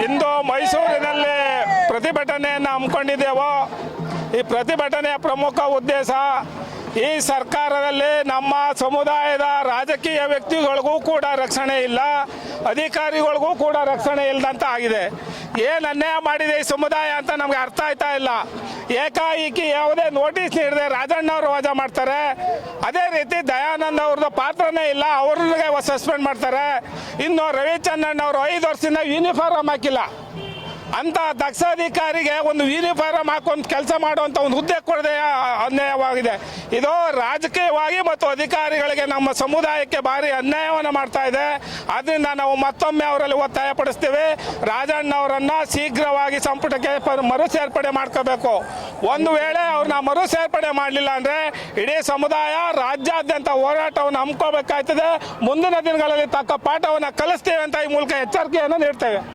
ಇಂದು ಮೈಸೂರಿನಲ್ಲಿ ಪ್ರತಿಭಟನೆಯನ್ನು ಹಮ್ಮಿಕೊಂಡಿದ್ದೆವು. ಈ ಪ್ರತಿಭಟನೆಯ ಪ್ರಮುಖ ಉದ್ದೇಶ ಈ ಸರ್ಕಾರದಲ್ಲಿ ನಮ್ಮ ಸಮುದಾಯದ ರಾಜಕೀಯ ವ್ಯಕ್ತಿಗಳಿಗೂ ಕೂಡ ರಕ್ಷಣೆ ಇಲ್ಲ, ಅಧಿಕಾರಿಗಳಿಗೂ ಕೂಡ ರಕ್ಷಣೆ ಇಲ್ಲದಂತ ಆಗಿದೆ. ಏನು ಅನ್ಯಾಯ ಮಾಡಿದೆ ಈ ಸಮುದಾಯ ಅಂತ ನಮ್ಗೆ ಅರ್ಥ ಆಯ್ತಾ ಇಲ್ಲ. ಏಕಾಏಕಿ ಯಾವುದೇ ನೋಟಿಸ್ ನೀಡದೆ ರಾಜಣ್ಣವರು ವಜಾ ಮಾಡ್ತಾರೆ. ಅದೇ ರೀತಿ ದಯಾನಂದ್ ಅವ್ರದ್ದು ಪಾತ್ರನೇ ಇಲ್ಲ, ಅವ್ರಿಗೆ ಸಸ್ಪೆಂಡ್ ಮಾಡ್ತಾರೆ. ಇನ್ನು ರವಿಚಂದ್ರನ್ ಅವರು 5 ವರ್ಷದಿಂದ ಯೂನಿಫಾರ್ಮ್ ಹಾಕಿಲ್ಲ ಅಂತ ದಕ್ಷ ಅಧಿಕಾರಿಗೆ ಒಂದು ಯೂನಿಫಾರ್ಮ್ ಹಾಕೊಂಡು ಕೆಲಸ ಮಾಡುವಂಥ ಒಂದು ಹುದ್ದೆ ಕೊಡದೆ ಅನ್ಯಾಯವಾಗಿದೆ. ಇದು ರಾಜಕೀಯವಾಗಿ ಮತ್ತು ಅಧಿಕಾರಿಗಳಿಗೆ ನಮ್ಮ ಸಮುದಾಯಕ್ಕೆ ಭಾರಿ ಅನ್ಯಾಯವನ್ನು ಮಾಡ್ತಾ ಇದೆ. ಆದ್ದರಿಂದ ನಾವು ಮತ್ತೊಮ್ಮೆ ಅವರಲ್ಲಿ ಒತ್ತಾಯ ಪಡಿಸ್ತೀವಿ, ರಾಜಣ್ಣವರನ್ನು ಶೀಘ್ರವಾಗಿ ಸಂಪುಟಕ್ಕೆ ಮರು ಸೇರ್ಪಡೆ ಮಾಡ್ಕೋಬೇಕು. ಒಂದು ವೇಳೆ ಅವ್ರನ್ನ ಮರು ಸೇರ್ಪಡೆ ಮಾಡಲಿಲ್ಲ ಅಂದರೆ ಇಡೀ ಸಮುದಾಯ ರಾಜ್ಯಾದ್ಯಂತ ಹೋರಾಟವನ್ನು ಹಮ್ಮಿಕೋಬೇಕಾಗ್ತದೆ. ಮುಂದಿನ ದಿನಗಳಲ್ಲಿ ತಕ್ಕ ಪಾಠವನ್ನು ಕಲಿಸ್ತೇವೆ ಅಂತ ಈ ಮೂಲಕ ಎಚ್ಚರಿಕೆಯನ್ನು ನೀಡ್ತೇವೆ.